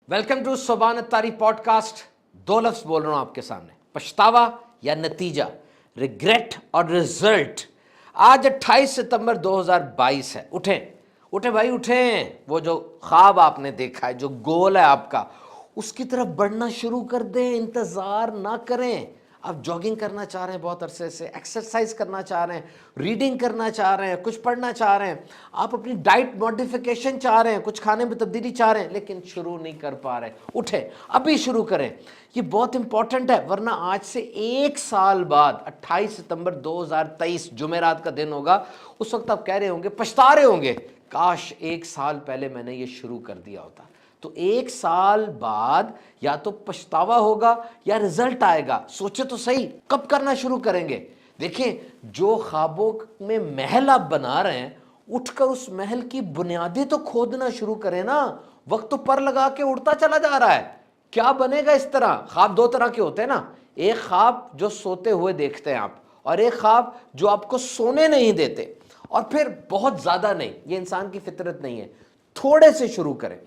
Welcome to सुभान Attari podcast. दो लफ्ज बोल रहा हूं आपके सामने, पछतावा या नतीजा, रिग्रेट और रिजल्ट। आज 28 सितंबर 2022 है। उठें उठें भाई उठें। वो जो ख्वाब आपने देखा है, जो गोल है आपका, उसकी तरफ बढ़ना शुरू कर दें। इंतज़ार ना करें। आप जॉगिंग करना चाह रहे हैं, बहुत अरसे से एक्सरसाइज करना चाह रहे हैं, रीडिंग करना चाह रहे हैं, कुछ पढ़ना चाह रहे हैं, आप अपनी डाइट मॉडिफिकेशन चाह रहे हैं, कुछ खाने में तब्दीली चाह रहे हैं, लेकिन शुरू नहीं कर पा रहे। उठे, अभी शुरू करें। ये बहुत इंपॉर्टेंट है, वरना आज से एक साल बाद 28 सितंबर 2023 जुमेरात का दिन होगा। उस वक्त आप कह रहे होंगे, पछता रहे होंगे, काश एक साल पहले मैंने ये शुरू कर दिया होता। तो एक साल बाद या तो पछतावा होगा या रिजल्ट आएगा। सोचे तो सही, कब करना शुरू करेंगे? देखिए, जो ख्वाबों में महल आप बना रहे हैं, उठकर उस महल की बुनियादें तो खोदना शुरू करें ना। वक्त तो पर लगा के उड़ता चला जा रहा है। क्या बनेगा इस तरह? ख्वाब दो तरह के होते हैं ना, एक ख्वाब जो सोते हुए देखते हैं आप, और एक ख्वाब जो आपको सोने नहीं देते। और फिर बहुत ज्यादा नहीं, ये इंसान की फितरत नहीं है। थोड़े से शुरू करें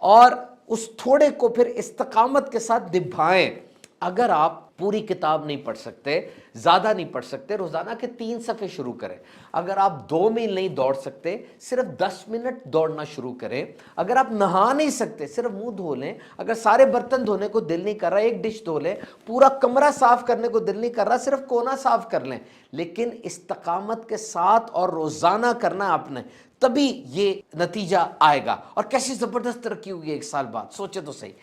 और उस थोड़े को फिर इस्तकामत के साथ निभाएं। अगर आप पूरी किताब नहीं पढ़ सकते, ज्यादा नहीं पढ़ सकते, रोजाना के 3 सफ़े शुरू करें। अगर आप 2 मील नहीं दौड़ सकते, सिर्फ 10 मिनट दौड़ना शुरू करें। अगर आप नहा नहीं सकते, सिर्फ मुंह धो लें। अगर सारे बर्तन धोने को दिल नहीं कर रहा, एक डिश धो लें। पूरा कमरा साफ करने को दिल नहीं कर रहा, सिर्फ कोना साफ कर लें। लेकिन इस्तकामत के साथ और रोजाना करना आपने, तभी ये नतीजा आएगा। और कैसी जबरदस्त तरक्की होगी एक साल बाद, सोचे तो सही।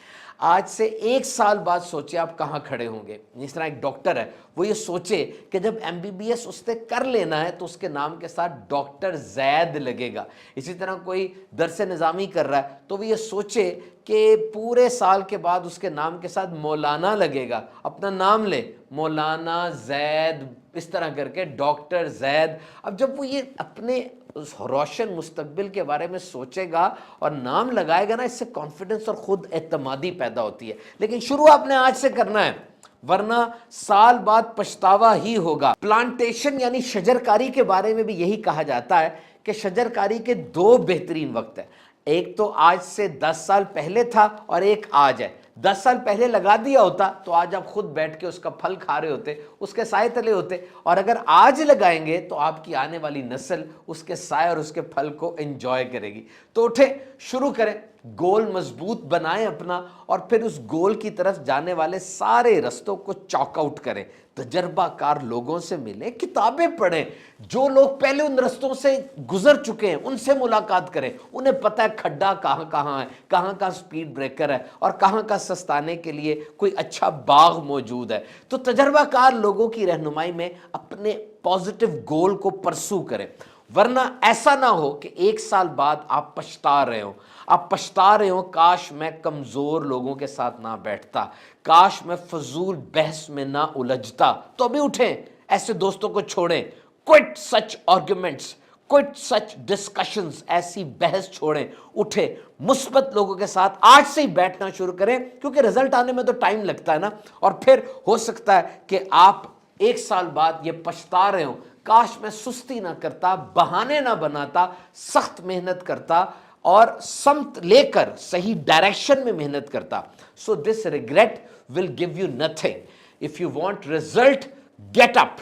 आज से एक साल बाद सोचे आप कहां खड़े होंगे। जिस तरह एक डॉक्टर है, वो ये सोचे कि जब MBBS उसने कर लेना है तो उसके नाम के साथ डॉक्टर जैद लगेगा। इसी तरह कोई दरस निज़ामी कर रहा है तो वो ये सोचे कि पूरे साल के बाद उसके नाम के साथ मौलाना लगेगा। अपना नाम ले, मौलाना जैद, इस तरह करके डॉक्टर जैद। अब जब वो ये अपने उस रोशन मुस्तकबिल के बारे में सोचेगा और नाम लगाएगा ना, इससे कॉन्फिडेंस और खुद एतमादी पैदा होती है। लेकिन शुरू आपने आज से करना है, वरना साल बाद पछतावा ही होगा। प्लांटेशन यानी शजरकारी के बारे में भी यही कहा जाता है कि शजरकारी के 2 बेहतरीन वक्त है। एक तो आज से 10 साल पहले था और एक आज है। 10 साल पहले लगा दिया होता तो आज आप खुद बैठ के उसका फल खा रहे होते, उसके साए तले होते। और अगर आज लगाएंगे तो आपकी आने वाली नस्ल उसके साए और उसके फल को एंजॉय करेगी। तो उठे, शुरू करें, गोल मजबूत बनाएं अपना, और फिर उस गोल की तरफ जाने वाले सारे रास्तों को चॉकआउट करें। तजर्बाकार लोगों से मिलें, किताबें पढ़ें। जो लोग पहले उन रास्तों से गुजर चुके हैं उनसे मुलाकात करें। उन्हें पता है खड्डा कहाँ कहाँ है, कहाँ कहाँ स्पीड ब्रेकर है, और कहाँ कहाँ सस्ताने के लिए कोई अच्छा बाग मौजूद है। तो तजर्बाकार लोगों की रहनुमाई में अपने पॉजिटिव गोल को परसू करें। वरना ऐसा ना हो कि एक साल बाद आप पछता रहे हो। आप पछता रहे हो, काश मैं कमजोर लोगों के साथ ना बैठता, काश मैं फजूल बहस में ना उलझता। तो अभी उठें, ऐसे दोस्तों को छोड़ें। क्विट सच आर्गुमेंट्स, क्विट सच डिस्कशंस, ऐसी बहस छोड़ें। उठे, मुस्बत लोगों के साथ आज से ही बैठना शुरू करें, क्योंकि रिजल्ट आने में तो टाइम लगता है ना। और फिर हो सकता है कि आप एक साल बाद ये पछता रहे हो, काश मैं सुस्ती ना करता, बहाने ना बनाता, सख्त मेहनत करता और समत लेकर सही डायरेक्शन में मेहनत करता। So this regret will give you nothing. If you want result, get up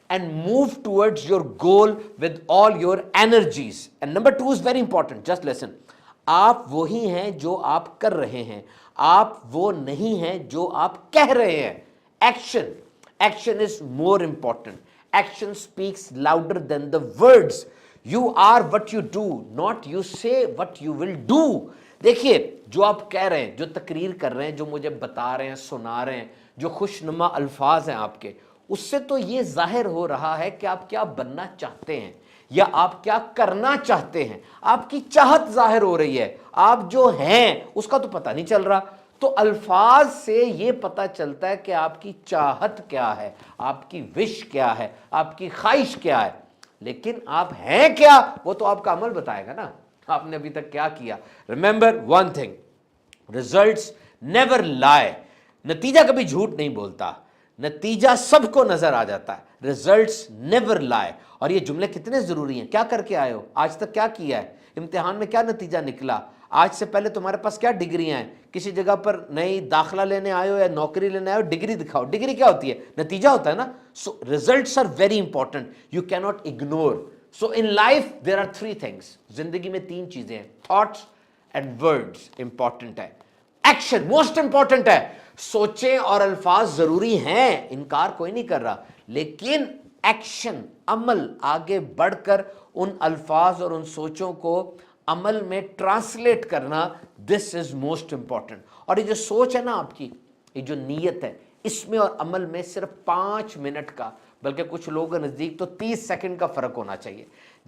and move towards your goal with all your energies. And number 2 is very important. Just listen. आप वही हैं जो आप कर रहे हैं, आप वो नहीं हैं जो आप कह रहे हैं। Action is more important. Action speaks louder than the words. You are what you do, not you say what you will do. देखिए, जो आप कह रहे हैं, जो तकरीर कर रहे हैं, जो मुझे बता रहे हैं, सुना रहे हैं, जो खुशनुमा अल्फाज हैं आपके, उससे तो ये जाहिर हो रहा है कि आप क्या बनना चाहते हैं या आप क्या करना चाहते हैं। आपकी चाहत जाहिर हो रही है, आप जो हैं उसका तो पता नहीं चल रहा। तो अल्फाज से ये पता चलता है कि आपकी चाहत क्या है, आपकी विश क्या है, आपकी ख्वाहिश क्या है। लेकिन आप हैं क्या, वो तो आपका अमल बताएगा ना, आपने अभी तक क्या किया। Remember one thing, results never लाई। नतीजा कभी झूठ नहीं बोलता, नतीजा सबको नजर आ जाता है। रिजल्ट्स नेवर लाई। और ये जुमले कितने जरूरी हैं। क्या करके आए हो, आज तक क्या किया है, इम्तिहान में क्या नतीजा निकला, आज से पहले तुम्हारे पास क्या डिग्रियां हैं, किसी जगह पर नई दाखिला लेने आए हो या नौकरी लेने आए हो, डिग्री दिखाओ। डिग्री क्या होती है? नतीजा होता है ना। So results are very important, you can not ignore. So in life there are 3 things, जिंदगी में 3 चीजें हैं, थॉट्स एंड वर्ड्स इंपॉर्टेंट है, एक्शन मोस्ट इंपॉर्टेंट है। सोचें और अल्फाज जरूरी हैं, इनकार कोई नहीं कर रहा, लेकिन एक्शन, अमल, आगे बढ़कर उन अल्फाज और उन सोचों को अमल में ट्रांसलेट करना, दिस इज मोस्ट इंपॉर्टेंट। और ये जो सोच है ना आपकी, ये जो नीयत है, इसमें और अमल में सिर्फ 5 मिनट का, बल्कि कुछ लोगों के नजदीक तो 30 सेकंड का फर्क होना चाहिए।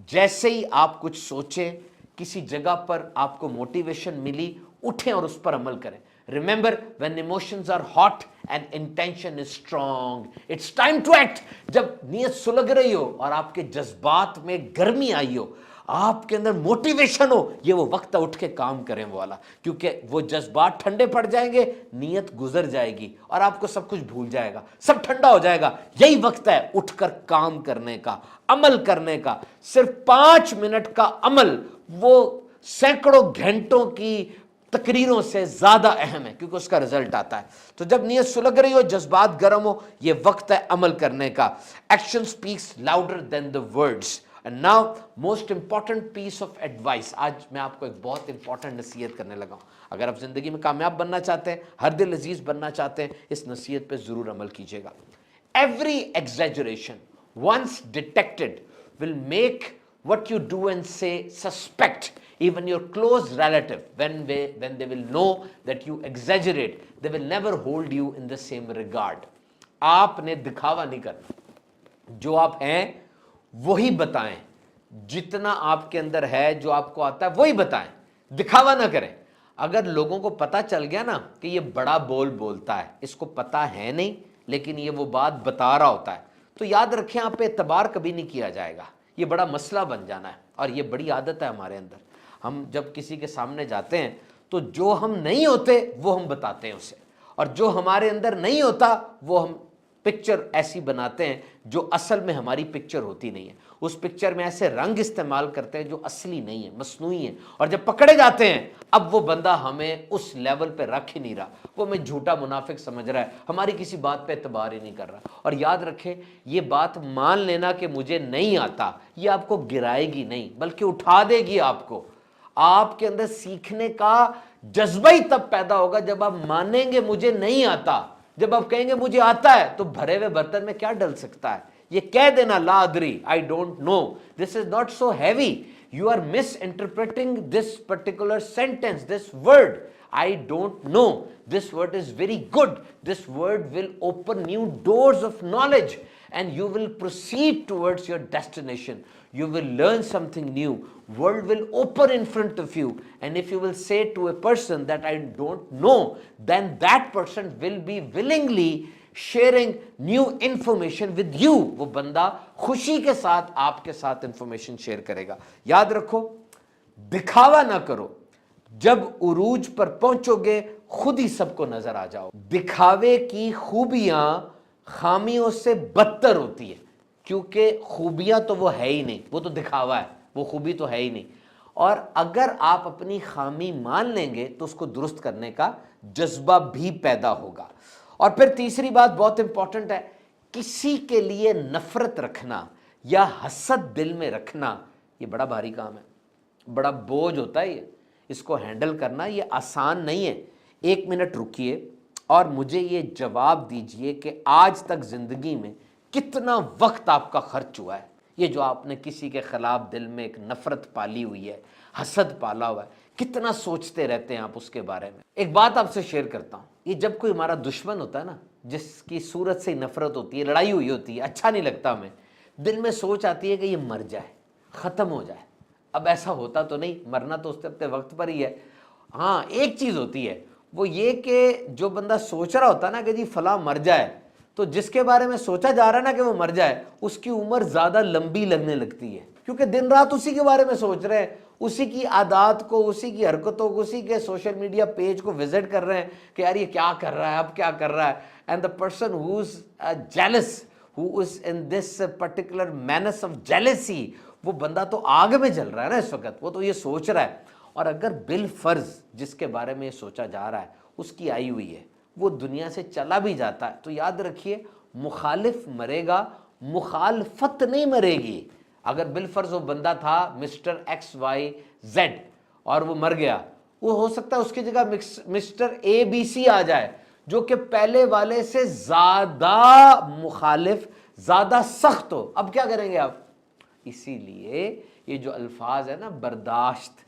जैसे ही आप कुछ सोचें, किसी जगह पर आपको मोटिवेशन मिली, उठें और उस पर अमल करें। Remember, when emotions are hot and intention is strong, it's time to act. जब नीयत सुलग रही हो और आपके जज्बात में गर्मी आई हो, आपके अंदर मोटिवेशन हो, ये वो वक्त है उठ के काम करें वो वाला, क्योंकि वो जज्बात ठंडे पड़ जाएंगे, नीयत गुजर जाएगी और आपको सब कुछ भूल जाएगा, सब ठंडा हो जाएगा। यही वक्त है उठकर काम करने का, अमल करने का। सिर्फ 5 मिनट का अमल वो सैकड़ों घंटों की तकरीरों से ज्यादा अहम है, क्योंकि उसका रिजल्ट आता है। तो जब नीयत सुलग रही हो, जज्बात गर्म हो, ये वक्त है अमल करने का। Action speaks louder than the words. And now most important piece of advice, आज मैं आपको एक बहुत इंपॉर्टेंट नसीहत करने लगा हूं। अगर आप जिंदगी में कामयाब बनना चाहते हैं, हर दिल अजीज बनना चाहते हैं, इस नसीहत पे जरूर अमल कीजिएगा। Every exaggeration once detected will make what you do and say suspect even your close relative. When they will know that you exaggerate, they will never hold you in the same regard. आपने दिखावा नहीं करना, जो आप हैं वही बताएं, जितना आपके अंदर है, जो आपको आता है वही बताएं, दिखावा ना करें। अगर लोगों को पता चल गया ना कि ये बड़ा बोलता है, इसको पता है नहीं लेकिन ये वो बात बता रहा होता है, तो याद रखें आप पे एतबार कभी नहीं किया जाएगा, ये बड़ा मसला बन जाना है। और ये बड़ी आदत है हमारे अंदर, हम जब किसी के सामने जाते हैं तो जो हम नहीं होते वो हम बताते हैं उसे, और जो हमारे अंदर नहीं होता वो हम पिक्चर ऐसी बनाते हैं जो असल में हमारी पिक्चर होती नहीं है। उस पिक्चर में ऐसे रंग इस्तेमाल करते हैं जो असली नहीं है, मसनूई है। और जब पकड़े जाते हैं, अब वो बंदा हमें उस लेवल पे रख ही नहीं रहा, वो हमें झूठा मुनाफिक समझ रहा है, हमारी किसी बात पे एतबार ही नहीं कर रहा। और याद रखें, ये बात मान लेना कि मुझे नहीं आता, ये आपको गिराएगी नहीं, बल्कि उठा देगी आपको। आपके अंदर सीखने का जज्बा ही तब पैदा होगा जब आप मानेंगे मुझे नहीं आता। जब आप कहेंगे मुझे आता है, तो भरे हुए बर्तन में क्या डल सकता है? ये कह देना, ला अदरी, I don't know, this is not so heavy, you are misinterpreting this particular sentence, this word, I don't know, this word is very good, this word will open new doors of knowledge and you will proceed towards your destination. You will learn something new, world will open in front of you, and if you will say to a person that I don't know, then that person will be willingly sharing new information with you. वो बंदा खुशी के साथ आपके साथ information share करेगा। याद रखो, दिखावा ना करो, जब उरूज पर पहुंचोगे खुद ही सबको नजर आ जाओ। दिखावे की खूबियां खामियों से बदतर होती है, क्योंकि खूबियां तो वो है ही नहीं, वो तो दिखावा है, वो खूबी तो है ही नहीं। और अगर आप अपनी खामी मान लेंगे तो उसको दुरुस्त करने का जज्बा भी पैदा होगा। और फिर तीसरी बात बहुत इंपॉर्टेंट है, किसी के लिए नफरत रखना या हसद दिल में रखना, ये बड़ा भारी काम है, बड़ा बोझ होता है ये, इसको हैंडल करना ये आसान नहीं है। 1 मिनट रुकिए और मुझे ये जवाब दीजिए कि आज तक ज़िंदगी में कितना वक्त आपका खर्च हुआ है, ये जो आपने किसी के ख़िलाफ़ दिल में एक नफ़रत पाली हुई है, हसद पाला हुआ है, कितना सोचते रहते हैं आप उसके बारे में। एक बात आपसे शेयर करता हूँ, ये जब कोई हमारा दुश्मन होता है ना, जिसकी सूरत से नफ़रत होती है, लड़ाई हुई होती है, अच्छा नहीं लगता हमें, दिल में सोच आती है कि ये मर जाए, ख़त्म हो जाए। अब ऐसा होता तो नहीं, मरना तो उसके अपने वक्त पर ही है। हाँ, एक चीज़ होती है, वो ये कि जो बंदा सोच रहा होता है ना कि जी फलां मर जाए, तो जिसके बारे में सोचा जा रहा है ना कि वो मर जाए, उसकी उम्र ज़्यादा लंबी लगने लगती है, क्योंकि दिन रात उसी के बारे में सोच रहे हैं, उसी की आदत को, उसी की हरकतों को, उसी के सोशल मीडिया पेज को विजिट कर रहे हैं कि यार ये क्या कर रहा है, अब क्या कर रहा है। And the person who is jealous, who is in this particular minus of jealousy, वो बंदा तो आग में जल रहा है ना इस वक्त, वो तो ये सोच रहा है। اور اگر بالفرض جس کے بارے میں یہ سوچا جا رہا ہے اس کی آئی ہوئی ہے، وہ دنیا سے چلا بھی جاتا ہے، تو یاد رکھیے مخالف مرے گا، مخالفت نہیں مرے گی۔ اگر بالفرض وہ بندہ تھا مسٹر ایکس وائی زیڈ اور وہ مر گیا، وہ ہو سکتا ہے اس کی جگہ مسٹر اے بی سی آ جائے جو کہ پہلے والے سے زیادہ مخالف، زیادہ سخت ہو، اب کیا کریں گے آپ؟ اسی لیے یہ جو الفاظ ہے نا، برداشت،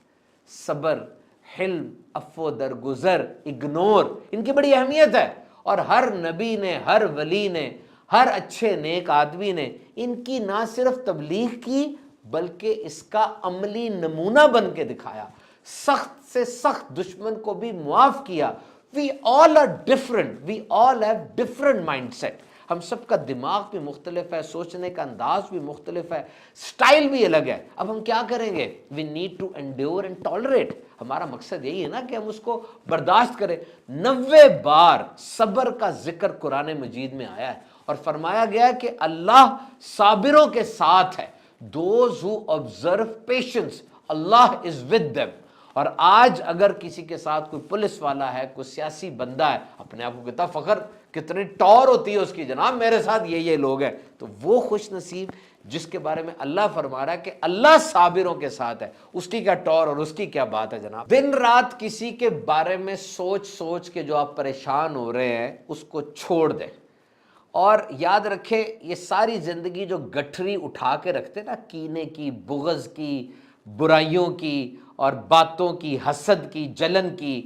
صبر، حلم، عفو درگزر، اگنور، ان کی بڑی اہمیت ہے، اور ہر نبی نے، ہر ولی نے، ہر اچھے نیک آدمی نے ان کی نہ صرف تبلیغ کی بلکہ اس کا عملی نمونہ بن کے دکھایا، سخت سے سخت دشمن کو بھی معاف کیا۔ We all are different, we all have different mindset، ہم سب کا دماغ بھی مختلف ہے، سوچنے کا انداز بھی مختلف ہے، سٹائل بھی الگ ہے۔ اب ہم کیا کریں گے؟ we need to endure and tolerate، ہمارا مقصد یہی ہے نا کہ ہم اس کو برداشت کریں۔ 90 بار صبر کا ذکر قرآن مجید میں آیا ہے اور فرمایا گیا ہے کہ اللہ صابروں کے ساتھ ہے، those who observe patience Allah is with them۔ اور آج اگر کسی کے ساتھ کوئی پولیس والا ہے، کوئی سیاسی بندہ ہے، اپنے آپ کو کتنا فخر، کتنی ٹور ہوتی ہے اس کی، جناب میرے ساتھ یہ لوگ ہیں، تو وہ خوش نصیب جس کے بارے میں اللہ فرما رہا ہے کہ اللہ صابروں کے ساتھ ہے، اس کی کیا ٹور اور اس کی کیا بات ہے جناب۔ دن رات کسی کے بارے میں سوچ سوچ کے جو آپ پریشان ہو رہے ہیں اس کو چھوڑ دیں، اور یاد رکھیں یہ ساری زندگی جو گٹھری اٹھا کے رکھتے نا، کینے کی، بغض کی، برائیوں کی اور باتوں کی، حسد کی، جلن کی،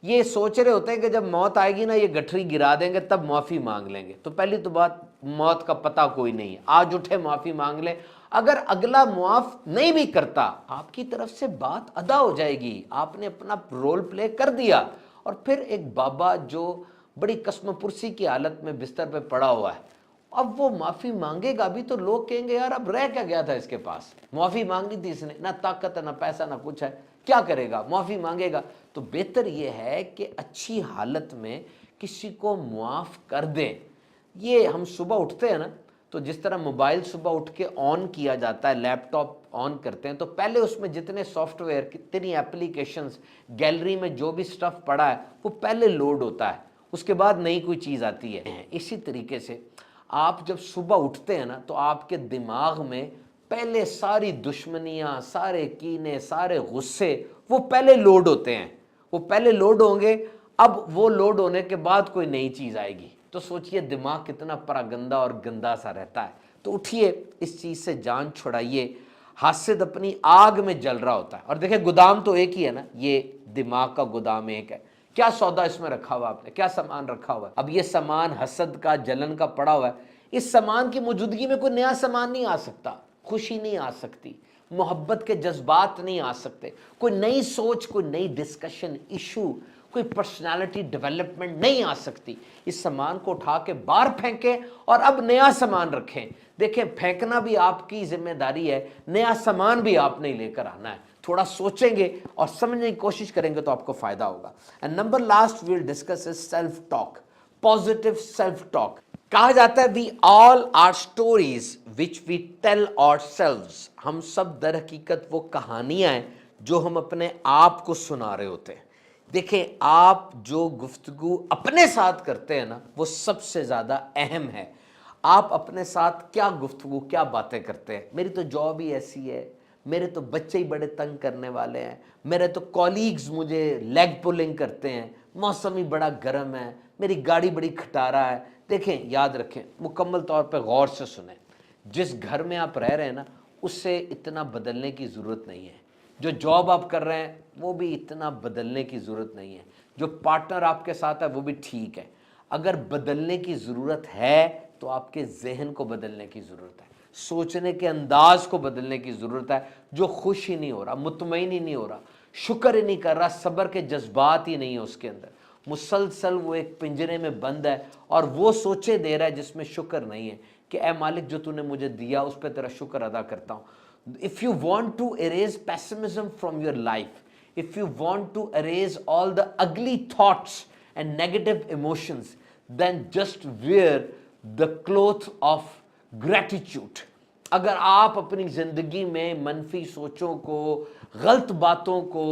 یہ سوچ رہے ہوتے ہیں کہ جب موت آئے گی نا یہ گٹھری گرا دیں گے تب معافی مانگ لیں گے۔ تو پہلی تو بات، موت کا پتہ کوئی نہیں ہے، آج اٹھے معافی مانگ لیں، اگر اگلا معاف نہیں بھی کرتا آپ کی طرف سے بات ادا ہو جائے گی، آپ نے اپنا رول پلے کر دیا۔ اور پھر ایک بابا جو بڑی قسم پرسی کی حالت میں بستر پہ پڑا ہوا ہے، اب وہ معافی مانگے گا بھی تو لوگ کہیں گے یار اب رہ کیا گیا تھا اس کے پاس، معافی مانگی تھی اس نے، نہ طاقت ہے نہ پیسہ نہ کچھ ہے، کیا کرے گا، معافی مانگے گا۔ تو بہتر یہ ہے کہ اچھی حالت میں کسی کو معاف کر دیں۔ یہ ہم صبح اٹھتے ہیں نا، تو جس طرح موبائل صبح اٹھ کے آن کیا جاتا ہے، لیپ ٹاپ آن کرتے ہیں تو پہلے اس میں جتنے سافٹ ویئر، کتنی اپلیکیشنز، گیلری میں جو بھی سٹف پڑا ہے وہ پہلے لوڈ ہوتا ہے، اس کے بعد نئی کوئی چیز آتی ہے۔ اسی طریقے سے آپ جب صبح اٹھتے ہیں نا تو آپ کے دماغ میں پہلے ساری دشمنیاں، سارے کینے، سارے غصے وہ پہلے لوڈ ہوتے ہیں، وہ پہلے لوڈ ہوں گے، اب وہ لوڈ ہونے کے بعد کوئی نئی چیز آئے گی، تو سوچئے دماغ کتنا پراگندہ اور گندا سا رہتا ہے۔ تو اٹھئے، اس چیز سے جان چھڑائیے۔ حاسد اپنی آگ میں جل رہا ہوتا ہے، اور دیکھیں گودام تو ایک ہی ہے نا، یہ دماغ کا گودام ایک ہے، کیا سودا اس میں رکھا ہوا آپ نے، کیا سامان رکھا ہوا ہے، اب یہ سامان حسد کا، جلن کا پڑا ہوا ہے، اس سامان کی موجودگی میں کوئی نیا سامان نہیں آ سکتا، خوشی نہیں آ سکتی، محبت کے جذبات نہیں آ سکتے، کوئی نئی سوچ، کوئی نئی ڈسکشن، ایشو، کوئی پرسنالٹی ڈیولپمنٹ نہیں آ سکتی۔ اس سامان کو اٹھا کے باہر پھینکیں اور اب نیا سامان رکھیں۔ دیکھیں پھینکنا بھی آپ کی ذمہ داری ہے، نیا سامان بھی آپ نے لے کر آنا ہے۔ تھوڑا سوچیں گے اور سمجھنے کی کوشش کریں گے تو آپ کو فائدہ ہوگا۔ And number last we'll discuss is self talk, positive self talk. کہا جاتا ہے we all are stories which we tell our selves, ہم سب در حقیقت وہ کہانیاں ہیں جو ہم اپنے آپ کو سنا رہے ہوتے ہیں۔ دیکھیں آپ جو گفتگو اپنے ساتھ کرتے ہیں نا وہ سب سے زیادہ اہم ہے۔ آپ اپنے ساتھ کیا گفتگو، کیا باتیں کرتے ہیں؟ میری تو جاب ہی ایسی ہے، میرے تو بچے ہی بڑے تنگ کرنے والے ہیں، میرے تو کولیگز مجھے لیگ پولنگ کرتے ہیں، موسم ہی بڑا گرم ہے، میری گاڑی بڑی کھٹارا ہے۔ دیکھیں یاد رکھیں، مکمل طور پہ غور سے سنیں، جس گھر میں آپ رہ رہے ہیں نا اس سے اتنا بدلنے کی ضرورت نہیں ہے، جو جاب آپ کر رہے ہیں وہ بھی اتنا بدلنے کی ضرورت نہیں ہے، جو پارٹنر آپ کے ساتھ ہے وہ بھی ٹھیک ہے۔ اگر بدلنے کی ضرورت ہے تو آپ کے ذہن کو بدلنے کی ضرورت ہے، سوچنے کے انداز کو بدلنے کی ضرورت ہے۔ جو خوش ہی نہیں ہو رہا، مطمئن ہی نہیں ہو رہا، شکر ہی نہیں کر رہا، صبر کے جذبات ہی نہیں ہیں اس کے اندر، مسلسل وہ ایک پنجرے میں بند ہے اور وہ سوچے دے رہا ہے جس میں شکر نہیں ہے کہ اے مالک جو تو نے مجھے دیا اس پہ تیرا شکر ادا کرتا ہوں۔ If you want to erase pessimism from your life, if you want to erase all the ugly thoughts and negative emotions, then just wear the cloth of gratitude۔ اگر آپ اپنی زندگی میں منفی سوچوں کو، غلط باتوں کو،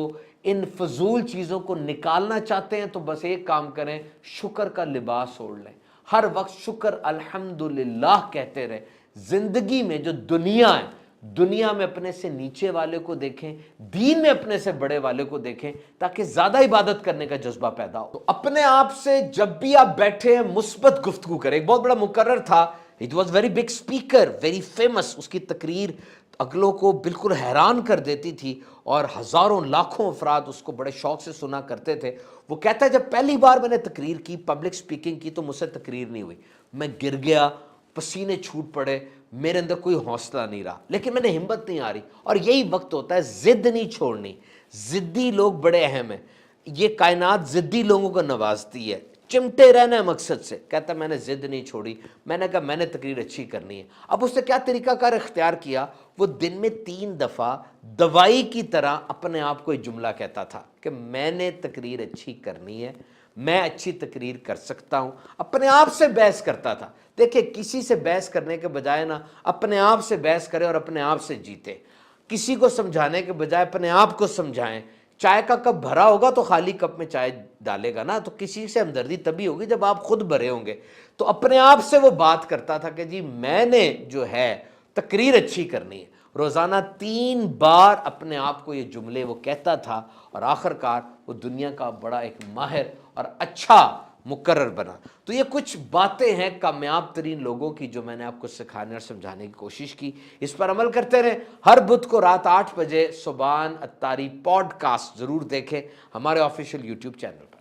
इन फजूल चीज़ों को निकालना चाहते हैं तो बस एक काम करें, शुक्र का लिबास ओढ़ लें, हर वक्त शुक्र अल्हम्दुलिल्लाह कहते रहे। ज़िंदगी में जो दुनिया है, दुनिया में अपने से नीचे वाले को देखें, दीन में अपने से बड़े वाले को देखें, ताकि ज़्यादा इबादत करने का जज्बा पैदा हो। तो अपने आप से जब भी आप बैठे हैं मुस्बत गुफ्तगू करें। एक बहुत बड़ा मुकर्रर था, it was very big speaker, very famous, उसकी तकरीर अगलों को बिल्कुल हैरान कर देती थी और हज़ारों लाखों अफराद उसको बड़े शौक से सुना करते थे। वो कहता है जब पहली बार मैंने तकरीर की, पब्लिक स्पीकिंग की, तो मुझसे तकरीर नहीं हुई, मैं गिर गया, पसीने छूट पड़े, मेरे अंदर कोई हौसला नहीं रहा, लेकिन मैंने हिम्मत नहीं आ रही। और यही वक्त होता है, ज़िद नहीं छोड़नी। ज़िद्दी लोग बड़े अहम हैं, ये कायनात ज़िद्दी लोगों को नवाजती है। चिमटे रहना है मकसद से। कहता मैंने ज़िद नहीं छोड़ी, मैंने कहा मैंने तकरीर अच्छी करनी है। अब उसने क्या तरीकाकार इख्तियार किया, वो दिन में 3 दफ़ा दवाई की तरह अपने आप को एक जुमला कहता था कि मैंने तकरीर अच्छी करनी है, मैं अच्छी तकरीर कर सकता हूँ। अपने आप से बहस करता था। देखिए, किसी से बहस करने के बजाय ना अपने आप से बहस करें और अपने आप से जीते। किसी को समझाने के बजाय अपने आप को समझाएं। चाय का कप भरा होगा तो खाली कप में चाय डालेगा ना, तो किसी से हमदर्दी तभी होगी जब आप खुद भरे होंगे। तो अपने आप से वो बात करता था कि जी मैंने जो है तकरीर अच्छी करनी है। रोज़ाना 3 बार अपने आप को ये जुमले वो कहता था और आखिरकार वो दुनिया का बड़ा एक माहिर और अच्छा मुकर्रर बना। तो ये कुछ बातें हैं कामयाब तरीन लोगों की जो मैंने आपको सिखाने और समझाने की कोशिश की। इस पर अमल करते रहें। हर बुध को रात 8 बजे सुभान अत्तारी पॉडकास्ट ज़रूर देखें हमारे ऑफिशियल यूट्यूब चैनल।